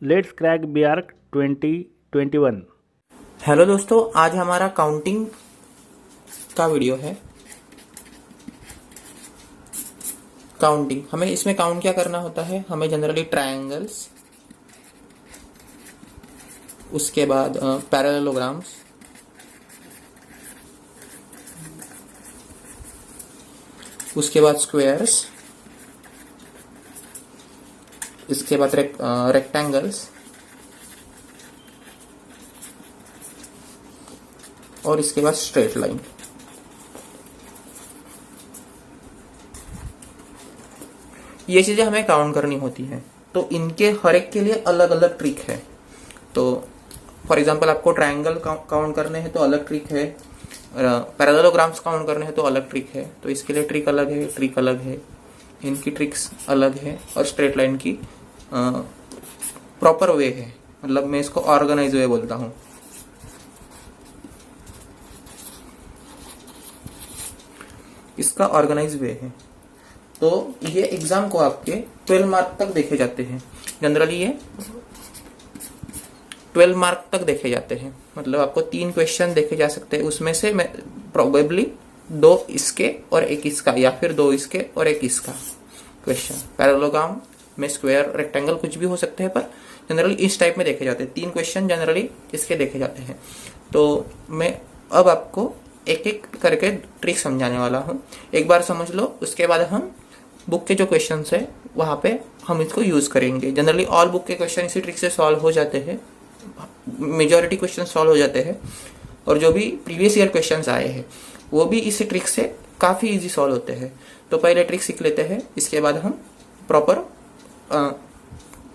Let's crack BArch 2021। Hello दोस्तों, आज हमारा काउंटिंग का वीडियो है। काउंटिंग हमें इसमें काउंट क्या करना होता है। हमें जनरली ट्रायंगल्स, उसके बाद पैरेललोग्राम्स, उसके बाद स्क्वायर्स, इसके बाद रेक्टेंगल्स और इसके बाद स्ट्रेट लाइन। ये चीजें हमें काउंट करनी होती हैं, तो इनके हर एक के लिए अलग अलग ट्रिक है। तो फॉर एग्जांपल आपको ट्रायंगल काउंट करने हैं तो अलग ट्रिक है, पैरेललोग्राम्स काउंट करने हैं तो अलग ट्रिक है। तो इसके लिए ट्रिक अलग है, ट्रिक अलग है, इनकी ट्रिक्स अलग है। और स्ट्रेट लाइन की प्रॉपर वे है, मतलब मैं इसको ऑर्गेनाइज वे बोलता हूँ। इसका ऑर्गेनाइज वे है। तो ये एग्जाम को आपके 12 मार्क तक देखे जाते हैं। जनरली ये 12 मार्क तक देखे जाते हैं, मतलब आपको 3 क्वेश्चन देखे जा सकते हैं। उसमें से मैं प्रोबेबली 2 इसके और 1 इसका, या फिर 2 इसके और 1 इसका क्वेश्चन। पैरेललोग्राम में स्क्वायर, रेक्टेंगल कुछ भी हो सकते हैं, पर जनरली इस टाइप में देखे जाते हैं। 3 क्वेश्चन जनरली इसके देखे जाते हैं। तो मैं अब आपको एक एक करके ट्रिक समझाने वाला हूँ। एक बार समझ लो, उसके बाद हम बुक के जो क्वेश्चंस है वहां पे हम इसको यूज करेंगे। जनरली ऑल बुक के क्वेश्चन इसी ट्रिक से सॉल्व हो जाते हैं, मेजॉरिटी क्वेश्चन सॉल्व हो जाते हैं। और जो भी प्रीवियस ईयर क्वेश्चंस आए हैं वो भी इसी ट्रिक से काफी इजी सॉल्व होते हैं। तो पहले ट्रिक सीख लेते हैं, इसके बाद हम प्रॉपर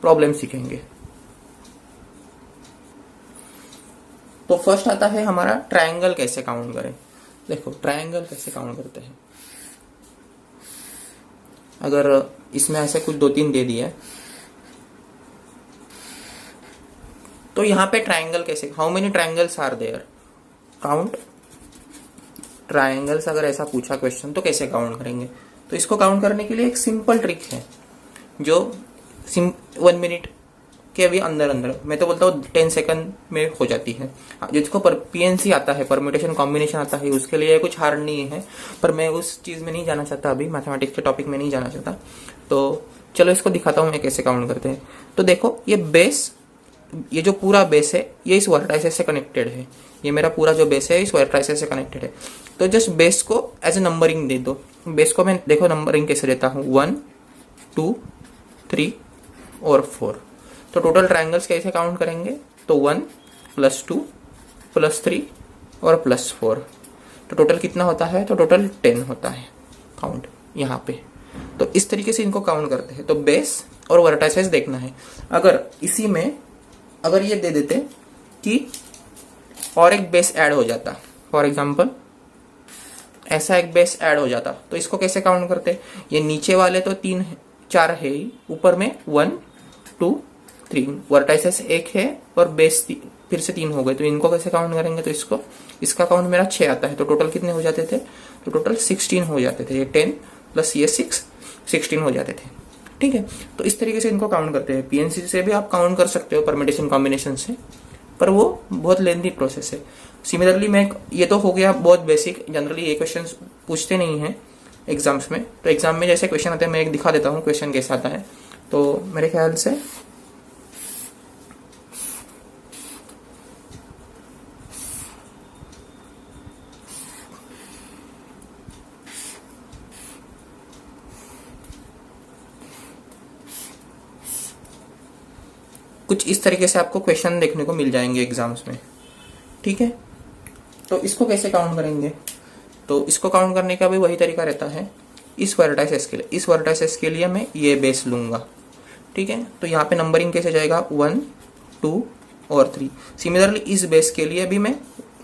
प्रॉब्लम सीखेंगे। तो फर्स्ट आता है हमारा ट्रायंगल कैसे काउंट करें। देखो ट्रायंगल कैसे काउंट करते हैं। अगर इसमें ऐसे कुछ 2-3 दे दिए तो यहाँ पे ट्रायंगल कैसे, how many triangles are there, count triangles. अगर ऐसा पूछा क्वेश्चन तो कैसे काउंट करेंगे। तो इसको काउंट करने के लिए एक सिंपल ट्रिक है जो 1 मिनट के भी अंदर अंदर, मैं तो बोलता हूँ 10 सेकंड में हो जाती है। जिसको पीएनसी आता है, परम्यूटेशन कॉम्बिनेशन आता है, उसके लिए कुछ हार्ड नहीं है। पर मैं उस चीज में नहीं जाना चाहता, अभी मैथमेटिक्स के टॉपिक में नहीं जाना चाहता। तो चलो इसको दिखाता हूँ मैं कैसे काउंट करते हैं। तो देखो ये बेस, ये जो पूरा बेस है ये इस वर्टाइसेस से कनेक्टेड है। ये मेरा पूरा जो बेस है इस वर्टाइसेस से कनेक्टेड है। तो जस्ट बेस को एज ए नंबरिंग दे दो। बेस को मैं देखो नंबरिंग कैसे देता हूँ, 1 2 3 और 4। तो टोटल ट्रायंगल्स कैसे काउंट करेंगे, तो 1 + 2 + 3 और +4। तो टोटल कितना होता है, तो टोटल 10 होता है काउंट यहाँ पे। तो इस तरीके से इनको काउंट करते हैं। तो बेस और वर्टाइसेस देखना है। अगर इसी में अगर ये दे देते कि और एक बेस ऐड हो जाता, फॉर एग्जाम्पल ऐसा एक बेस ऐड हो जाता, तो इसको कैसे काउंट करते। ये नीचे वाले तो 4 है ही, ऊपर में 1 2 3 वर्टाइसेस 1 है और बेस फिर से 3 हो गए। तो इनको कैसे काउंट करेंगे, तो इसका काउंट मेरा 6 आता है। तो टोटल कितने हो जाते थे, तो टोटल 16 हो जाते थे। ये 10 + ये 6 16 हो जाते थे। ठीक है, तो इस तरीके से इनको काउंट करते हैं। पीएनसी से भी आप काउंट कर सकते हो, परम्यूटेशन कॉम्बिनेशन से, पर वो बहुत लेंथी प्रोसेस है। सिमिलरली मैं, ये तो हो गया बहुत बेसिक, जनरली ये क्वेश्चन पूछते नहीं है एग्जाम्स में। तो एग्जाम में जैसे क्वेश्चन आते हैं मैं एक दिखा देता हूँ क्वेश्चन कैसा आता है। तो मेरे ख्याल से कुछ इस तरीके से आपको क्वेश्चन देखने को मिल जाएंगे एग्जाम्स में। ठीक है, तो इसको कैसे काउंट करेंगे, तो इसको काउंट करने का भी वही तरीका रहता है। इस वर्टाइसेस के लिए मैं ये बेस लूंगा। ठीक है, तो यहाँ पे नंबरिंग कैसे जाएगा, 1 2 और 3। सिमिलरली इस बेस के लिए भी मैं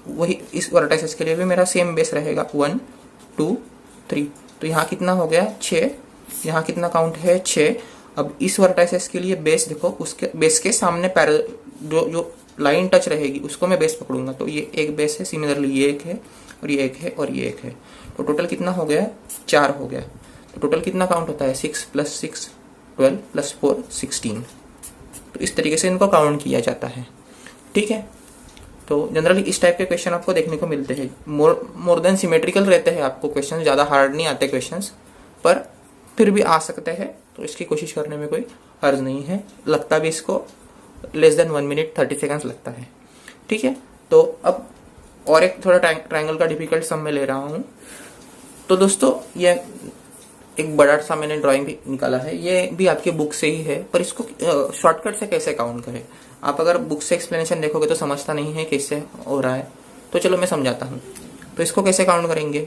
वही, इस वर्टाइसेस के लिए भी मेरा सेम बेस रहेगा, 1 2 3। तो यहाँ कितना हो गया, 6। यहाँ कितना काउंट है, 6। अब इस वर्टाइसेस के लिए बेस देखो, उसके बेस के सामने जो लाइन टच रहेगी उसको मैं बेस पकड़ूंगा। तो ये एक बेस है, सिमिलरली ये एक है और ये एक है और ये एक है। तो टोटल कितना हो गया, 4 हो गया। तो टोटल कितना काउंट होता है, 6 + 6 12 + 4 16। तो इस तरीके से इनको काउंट किया जाता है। ठीक है, तो जनरली इस टाइप के क्वेश्चन आपको देखने को मिलते हैं। मोर देन सिमेट्रिकल रहते हैं आपको क्वेश्चन, ज़्यादा हार्ड नहीं आते क्वेश्चंस, पर फिर भी आ सकते हैं, तो इसकी कोशिश करने में कोई हर्ज नहीं है। लगता भी इसको लेस देन 1 मिनट 30 सेकंड्स लगता है। ठीक है, तो अब और एक थोड़ा ट्रायंगल का डिफिकल्ट सम में ले रहा हूँ। तो दोस्तों ये एक बड़ा सा मैंने ड्राइंग भी निकाला है, ये भी आपके बुक से ही है, पर इसको शॉर्टकट से कैसे काउंट करें। आप अगर बुक से एक्सप्लेनेशन देखोगे तो समझता नहीं है कैसे हो रहा है, तो चलो मैं समझाता हूँ। तो इसको कैसे काउंट करेंगे,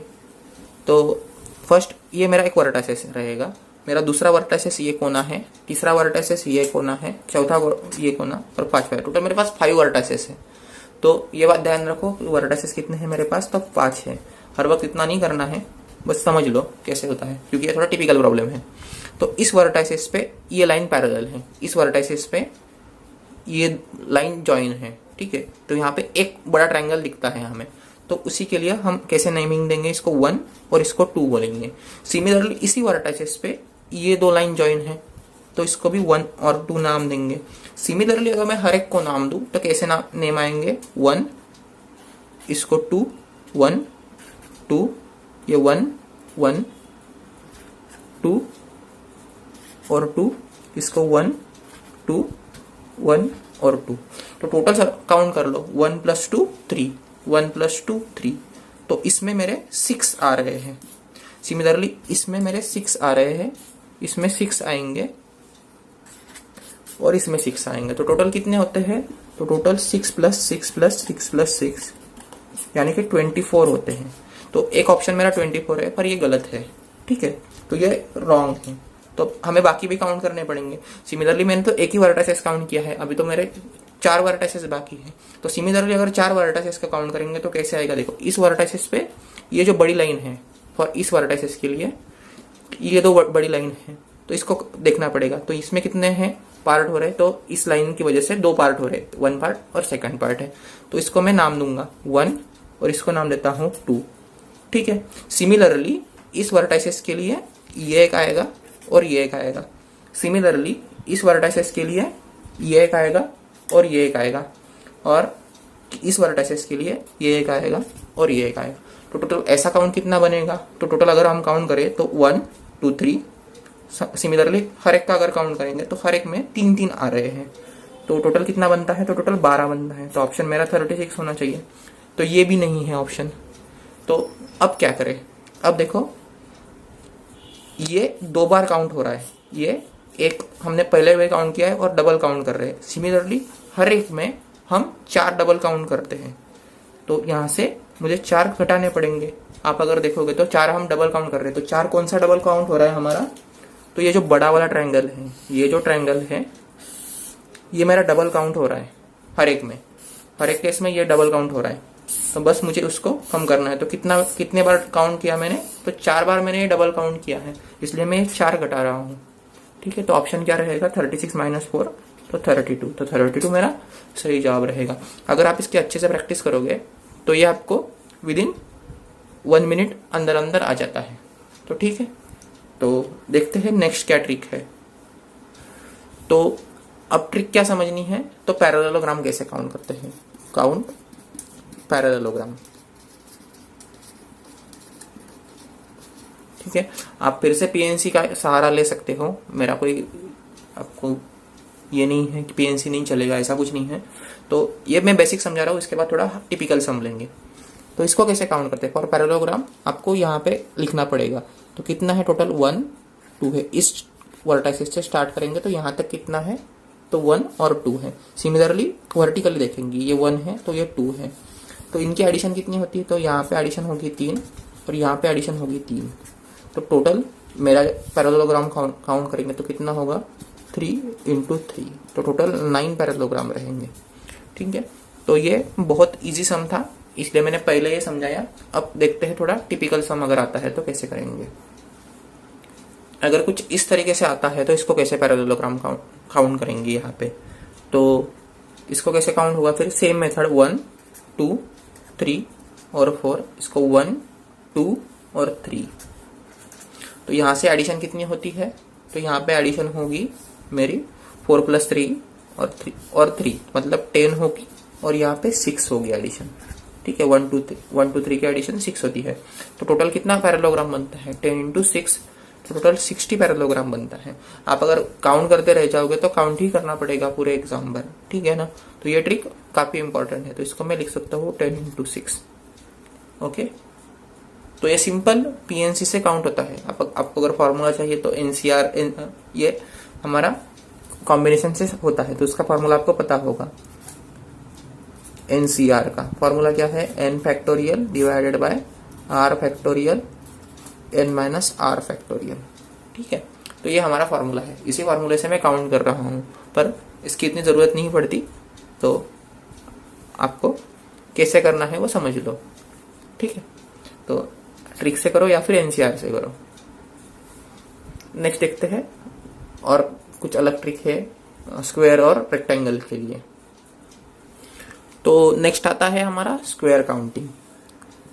तो फर्स्ट ये मेरा एक वर्टाइसिस रहेगा, मेरा दूसरा वर्टाइसिस ये कोना है, तीसरा वर्टाइसिस ये कोना है, चौथा ये कोना और पांचवा। टोटल मेरे पास 5 वर्टाइसिस है। तो ये बात ध्यान रखो, वर्टाइसिस कितने हैं मेरे पास, तो 5 है। हर वक्त इतना नहीं करना है, बस समझ लो कैसे होता है, क्योंकि ये थोड़ा टिपिकल प्रॉब्लम है। तो इस वर्टाइसिस पे ये लाइन पैरेलल है, इस वर्टाइसिस पे ये लाइन जॉइन है। ठीक है, तो यहाँ पे एक बड़ा ट्रायंगल दिखता है हमें, तो उसी के लिए हम कैसे नेमिंग देंगे, इसको 1 और इसको 2 बोलेंगे। सिमिलरली इसी वर्टाइसिस पे ये 2 लाइन जॉइन है, तो इसको भी 1 और 2 नाम देंगे। सिमिलरली अगर मैं हर एक को नाम दूं तो कैसे नाम नेम आएंगे, 1, इसको 2, 1, 2, ये 1, 1, 2 और 2, इसको 1, 2, 1 और 2। तो टोटल काउंट कर लो, 1 + 2 3, 1 + 2 3। तो इसमें मेरे 6 आ रहे हैं। सिमिलरली इसमें मेरे 6 आ रहे हैं, इसमें 6 आएंगे और इसमें 6 आएंगे। तो टोटल कितने होते हैं, तो टोटल 6 + 6 + 6 + 6 यानी कि 24 होते हैं। तो एक ऑप्शन मेरा 24 है, पर ये गलत है। ठीक है, तो ये रॉन्ग है, तो हमें बाकी भी काउंट करने पड़ेंगे। सिमिलरली मैंने तो एक ही वर्टाइसिस काउंट किया है, अभी तो मेरे 4 वर्टाइसिस बाकी है। तो सिमिलरली अगर 4 वर्टाइसिस का काउंट करेंगे तो कैसे आएगा, देखो इस वर्टाइसिस पे ये जो बड़ी लाइन है, फॉर इस वर्टाइसिस के लिए ये 2 बड़ी लाइन है, तो इसको देखना पड़ेगा। तो इसमें कितने हैं पार्ट हो रहे हैं, तो इस लाइन की वजह से 2 पार्ट हो रहे हैं, 1 पार्ट और सेकंड पार्ट है। तो इसको मैं नाम दूंगा 1 और इसको नाम देता हूँ 2। ठीक है, सिमिलरली इस वर्टाइसिस के लिए ये एक आएगा और ये एक आएगा। सिमिलरली इस वर्टाइसिस के लिए ये एक आएगा और ये एक आएगा, और इस वर्टाइसिस के लिए ये एक आएगा और ये एक आएगा। तो टोटल ऐसा काउंट कितना बनेगा, तो टोटल अगर हम काउंट करें तो 1 2 3। सिमिलरली हर एक का अगर काउंट करेंगे तो हर एक में 3 3 आ रहे हैं। तो टोटल कितना बनता है, तो टोटल 12 बनता है। तो ऑप्शन मेरा 36 होना चाहिए, तो ये भी नहीं है ऑप्शन। तो अब क्या करें, अब देखो ये 2 बार काउंट हो रहा है, ये एक हमने पहले वे काउंट किया है और डबल काउंट कर रहे हैं। सिमिलरली हर एक में हम 4 डबल काउंट करते हैं, तो यहाँ से मुझे 4 घटाने पड़ेंगे। आप अगर देखोगे तो 4 हम डबल काउंट कर रहे हैं, तो 4 कौन सा डबल काउंट हो रहा है हमारा, तो ये जो बड़ा वाला ट्रायंगल है, ये जो ट्रायंगल है ये मेरा डबल काउंट हो रहा है हर एक में, हर एक केस में ये डबल काउंट हो रहा है। तो बस मुझे उसको कम करना है। तो कितने बार काउंट किया मैंने, तो 4 बार मैंने ये डबल काउंट किया है, इसलिए मैं 4 घटा रहा हूँ। ठीक है, तो ऑप्शन क्या रहेगा, 36 - 4 तो 32। तो 32 मेरा सही जवाब रहेगा। अगर आप इसकी अच्छे से प्रैक्टिस करोगे तो ये आपको विदिन 1 मिनट अंदर अंदर आ जाता है। तो ठीक है, तो देखते हैं नेक्स्ट क्या ट्रिक है। तो अब ट्रिक क्या समझनी है, तो पैरेललोग्राम कैसे काउंट करते हैं, काउंट पैरेललोग्राम। ठीक है, आप फिर से पीएनसी का सहारा ले सकते हो, मेरा कोई आपको ये नहीं है कि पीएनसी नहीं चलेगा, ऐसा कुछ नहीं है। तो ये मैं बेसिक समझा रहा हूँ, इसके बाद थोड़ा टिपिकल सम लेंगे। तो इसको कैसे काउंट करते हैं, फॉर पैरेललोग्राम आपको यहाँ पे लिखना पड़ेगा। तो कितना है टोटल, 1 2 है। इस वर्टाइसिस से स्टार्ट करेंगे तो यहाँ तक कितना है, तो 1 और 2 है। सिमिलरली वर्टिकली देखेंगे, ये 1 है तो ये 2 है। तो इनकी एडिशन कितनी होती है, तो यहाँ पे एडिशन होगी 3 और यहाँ पे एडिशन होगी 3। तो टोटल मेरा पैरेललोग्राम काउंट करेंगे तो कितना होगा, 3 × 3। तो टोटल 9 पैरेललोग्राम रहेंगे। ठीक है, तो ये बहुत इजी सम था, इसलिए मैंने पहले ये समझाया। अब देखते हैं थोड़ा टिपिकल सम अगर आता है तो कैसे करेंगे। अगर कुछ इस तरीके से आता है तो इसको कैसे पैरेललोग्राम काउंट करेंगे यहाँ पे। तो इसको कैसे काउंट होगा, फिर सेम मेथड 1 2 3 और 4, इसको 1 2 और 3। तो यहाँ से एडिशन कितनी होती है, तो यहाँ पे एडिशन होगी मेरी 4 + 3 और 3 मतलब 10 होगी और यहाँ पे 6 होगी एडिशन। ठीक है, 1 2 3 की एडिशन 6 होती है। तो टोटल कितना पैरेललोग्राम बनता है? 10 इंटू 6, तो टोटल 60 पैरेललोग्राम बनता है। आप अगर काउंट करते रह जाओगे तो काउंट ही करना पड़ेगा पूरे एग्जाम भर। ठीक है ना, तो ये ट्रिक काफी इंपॉर्टेंट है। तो इसको मैं लिख सकता हूँ 10 इंटू 6। ओके, तो ये सिंपल पीएनसी से काउंट होता है। आपको अगर फॉर्मूला चाहिए तो एनसीआर, ये हमारा कॉम्बिनेशन से होता है, तो उसका फॉर्मूला आपको पता होगा। एनसीआर का फॉर्मूला क्या है? n factorial divided by r factorial n minus r factorial. ठीक है, तो ये हमारा फॉर्मूला है। इसी फॉर्मूले से मैं काउंट कर रहा हूं, पर इसकी इतनी जरूरत नहीं पड़ती, तो आपको कैसे करना है वो समझ लो। ठीक है, तो ट्रिक से करो या फिर एनसीआर से करो। नेक्स्ट देखते हैं, और कुछ अलग ट्रिक है स्क्वायर और रेक्टेंगल के लिए। तो नेक्स्ट आता है हमारा स्क्वायर काउंटिंग।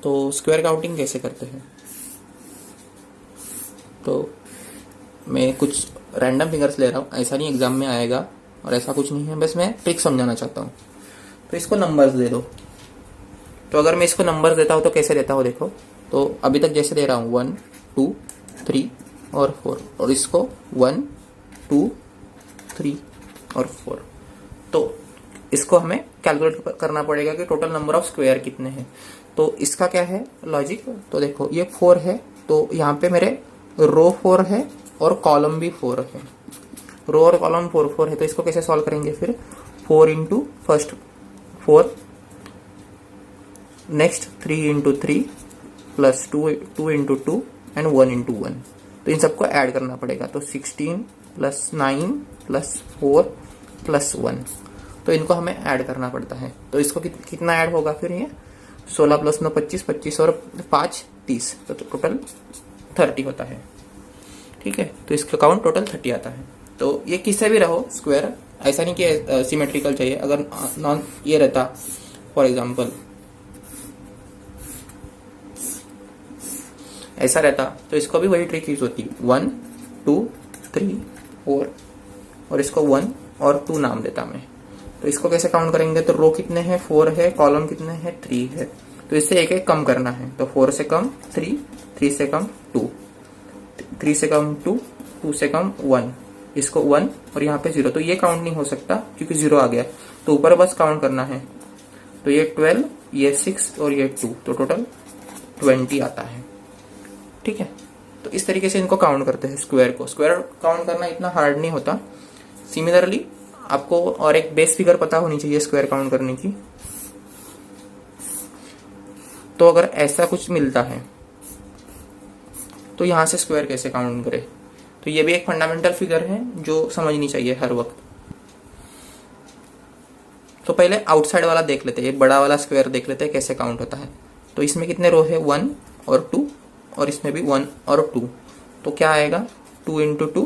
तो स्क्वायर काउंटिंग कैसे करते हैं? तो मैं कुछ रैंडम फिगर्स ले रहा हूँ, ऐसा नहीं एग्जाम में आएगा और ऐसा कुछ नहीं है, बस मैं ट्रिक समझाना चाहता हूँ। तो इसको नंबर्स दे दो। तो अगर मैं इसको नंबर्स देता हूँ तो कैसे देता हूँ देखो। तो अभी तक जैसे दे रहा हूँ 1 2 3 और 4, और इसको 1 2 3 और 4। तो इसको हमें कैलकुलेट करना पड़ेगा कि टोटल नंबर ऑफ स्क्वायर कितने हैं। तो इसका क्या है लॉजिक? तो देखो ये 4 है, तो यहाँ पे मेरे रो 4 है और कॉलम भी 4 है। रो और कॉलम 4 है, तो इसको कैसे सॉल्व करेंगे फिर? 4 into first 4, next 3 into 3 plus 2 into 2 and 1 into 1। तो इन सबको ऐड करना पड़ेगा। तो 16 प्लस 9 प्लस 4 प्लस 1, तो इनको हमें ऐड करना पड़ता है। तो इसको कितना ऐड होगा फिर? ये 16 प्लस 9 25, 25 और 5 30, तो टोटल 30 होता है। ठीक है, तो इसका काउंट टोटल 30 आता है। तो ये किससे भी रहो स्क्वायर, ऐसा नहीं कि सिमेट्रिकल चाहिए। अगर नॉन ये रहता, फॉर एग्जाम्पल ऐसा रहता, तो इसको भी वही ट्रिक यूज होती। 1 2 3 4, और इसको 1 और 2 नाम देता मैं। तो इसको कैसे काउंट करेंगे? तो रो कितने हैं? 4 है, कॉलम कितने हैं? 3 है। तो इससे एक एक कम करना है। तो 4 से कम 3, 3 से कम 2, 3 से कम 2, 2 से कम 1, इसको 1 और यहाँ पे 0। तो ये काउंट नहीं हो सकता क्योंकि 0 आ गया। तो ऊपर बस काउंट करना है। तो ये 12, ये 6 और ये 2, तो टोटल 20 आता है। ठीक है, तो इस तरीके से इनको काउंट करते हैं स्क्वायर को। स्क्वायर काउंट करना इतना हार्ड नहीं होता। सिमिलरली आपको और एक बेस फिगर पता होनी चाहिए स्क्वायर काउंट करने की। तो अगर ऐसा कुछ मिलता है तो यहां से स्क्वायर कैसे काउंट करें? तो ये भी एक फंडामेंटल फिगर है जो समझनी चाहिए हर वक्त। तो पहले आउटसाइड वाला देख लेते हैं, ये बड़ा वाला स्क्वायर देख लेते हैं कैसे काउंट होता है। तो इसमें कितने रो है? 1 और 2, और इसमें भी 1 और 2। तो क्या आएगा? 2 इंटू 2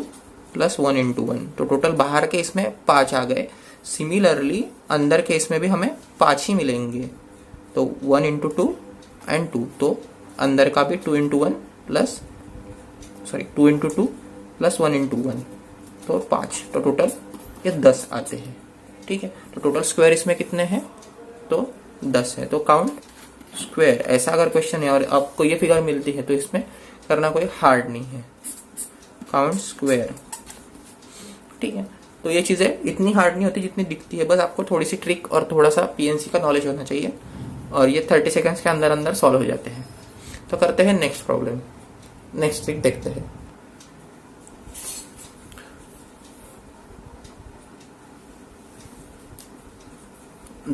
प्लस 1 इंटू 1। तो टोटल बाहर के इसमें 5 आ गए। सिमिलरली अंदर के इसमें भी हमें 5 ही मिलेंगे। तो 1 इंटू 2 एंड 2, तो अंदर का भी 2 into 1 plus 2 into 2 plus 1 into 1, तो 5। तो टोटल ये 10 आते हैं। ठीक है, तो टोटल स्क्वायर इसमें कितने हैं? तो 10 है। तो काउंट स्क्वायर, ऐसा अगर क्वेश्चन है और आपको ये फिगर मिलती है तो इसमें करना कोई हार्ड नहीं है, काउंट स्क्वायर। ठीक है, तो ये चीजें इतनी हार्ड नहीं होती जितनी दिखती है। बस आपको थोड़ी सी ट्रिक और थोड़ा सा पीएनसी का नॉलेज होना चाहिए, और ये 30 सेकंड्स के अंदर अंदर सॉल्व हो जाते हैं। तो करते हैं नेक्स्ट प्रॉब्लम, नेक्स्ट ट्रिक देखते हैं।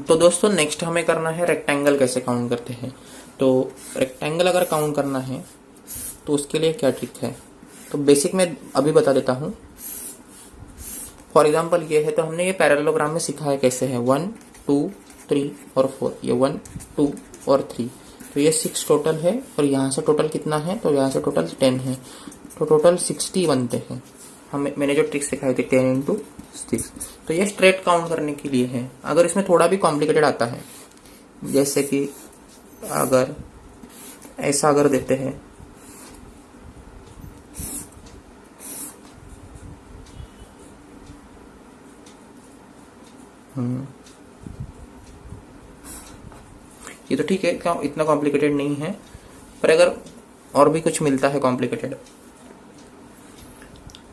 तो दोस्तों नेक्स्ट हमें करना है रेक्टेंगल कैसे काउंट करते हैं। तो रेक्टेंगल अगर काउंट करना है तो उसके लिए क्या ट्रिक है? तो बेसिक में अभी बता देता हूं। फॉर एग्जाम्पल ये है, तो हमने ये पैरेललोग्राम में सीखा है कैसे है। 1 2 3 और 4, ये 1 2 और 3, तो ये 6 टोटल है। और यहाँ से टोटल कितना है? तो यहाँ से टोटल 10 है। तो टोटल 60 बनते हैं। मैंने जो ट्रिक सिखाई थी 10 इंटू 6। तो ये स्ट्रेट काउंट करने के लिए है। अगर इसमें थोड़ा भी कॉम्प्लिकेटेड आता है, जैसे कि अगर ऐसा अगर देते हैं, ये तो ठीक है, क्या इतना कॉम्प्लिकेटेड नहीं है, पर अगर और भी कुछ मिलता है कॉम्प्लिकेटेड,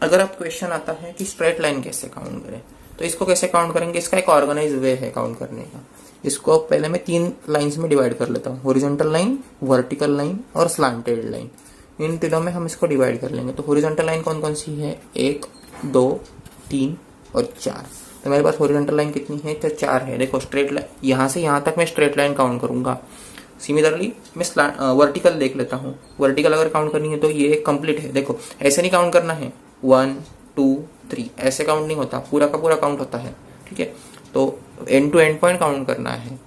अगर आप क्वेश्चन आता है कि स्ट्रेट लाइन कैसे काउंट करें, तो इसको कैसे काउंट करेंगे, इसका एक ऑर्गेनाइज वे है काउंट करने का। इसको पहले मैं 3 लाइंस में डिवाइड कर लेता हूँ, हॉरिजॉन्टल लाइन, वर्टिकल लाइन और स्लांटेड लाइन। इन तीनों में हम इसको डिवाइड कर लेंगे। तो हॉरिजॉन्टल लाइन कौन कौन सी है, 1, 2, 3 और 4। तो मेरे पास हॉरिजॉन्टल लाइन कितनी है, तो 4 है। देखो स्ट्रेट लाइन, यहाँ से यहाँ तक मैं स्ट्रेट लाइन काउंट करूंगा। सिमिलरली मैं वर्टिकल देख लेता हूँ। वर्टिकल अगर काउंट करनी है तो ये कंप्लीट है। देखो ऐसे नहीं काउंट करना है, 1, 2, 3 ऐसे काउंट नहीं होता, पूरा का पूरा काउंट होता है। ठीक है, तो end to end point count करना है।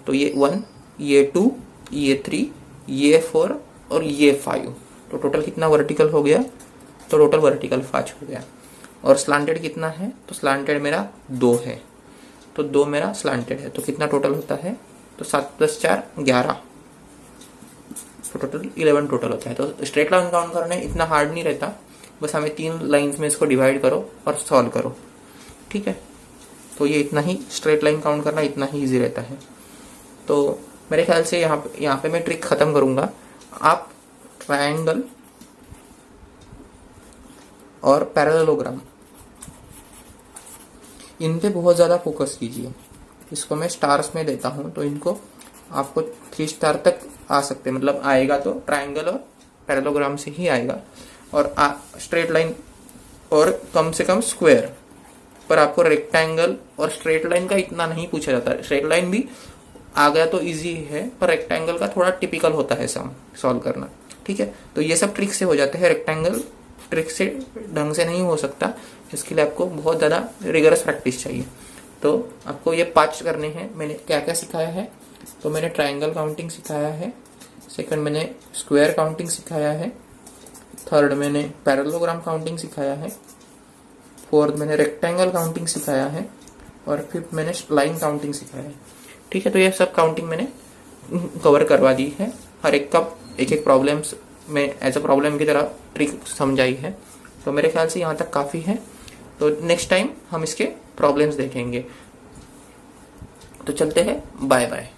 तो ये 1, ये 2, ये 3, ये 4 और ये 5। तो टोटल कितना वर्टिकल हो गया, तो टोटल वर्टिकल 5 हो गया। और स्लांटेड कितना है, तो स्लांटेड मेरा 2 है, तो 2 मेरा स्लांटेड है। तो कितना टोटल होता है, तो 7 + 4 11, तो टोटल 11 टोटल होता है। तो स्ट्रेट लाइन काउंट करने इतना हार्ड नहीं रहता, बस हमें 3 लाइंस में इसको डिवाइड करो और सॉल्व करो। ठीक है, तो ये इतना ही, स्ट्रेट लाइन काउंट करना इतना ही इजी रहता है। तो मेरे ख्याल से यहाँ पे मैं ट्रिक खत्म करूंगा। आप ट्रायंगल और पैरेललोग्राम इन पे बहुत ज़्यादा फोकस कीजिए। इसको मैं स्टार्स में देता हूँ, तो इनको आपको 3 स्टार तक आ सकते, मतलब आएगा तो ट्रायंगल और पैरेललोग्राम से ही आएगा। और स्ट्रेट लाइन और कम से कम स्क्वायर, पर आपको रेक्टेंगल और स्ट्रेट लाइन का इतना नहीं पूछा जाता है। स्ट्रेट लाइन भी आ गया तो इजी है, पर रेक्टेंगल का थोड़ा टिपिकल होता है सॉल्व करना। ठीक है, तो ये सब ट्रिक से हो जाते हैं। रेक्टेंगल ट्रिक से ढंग से नहीं हो सकता, इसके लिए आपको बहुत ज़्यादा रिगरस प्रैक्टिस चाहिए। तो आपको ये 5 करने हैं। मैंने क्या क्या सिखाया है, तो मैंने ट्रायंगल काउंटिंग सिखाया है, सेकंड मैंने स्क्वायर काउंटिंग सिखाया है, थर्ड मैंने पैरेललोग्राम काउंटिंग सिखाया है, फोर्थ मैंने रेक्टेंगल काउंटिंग सिखाया है, और फिफ्थ मैंने लाइन काउंटिंग सिखाया है। ठीक है, तो ये सब काउंटिंग मैंने कवर करवा दी है। हर एक का एक एक प्रॉब्लम्स में एज अ प्रॉब्लम की तरह ट्रिक समझाई है। तो मेरे ख्याल से यहाँ तक काफ़ी है। तो नेक्स्ट टाइम हम इसके प्रॉब्लम्स देखेंगे। तो चलते हैं, बाय बाय।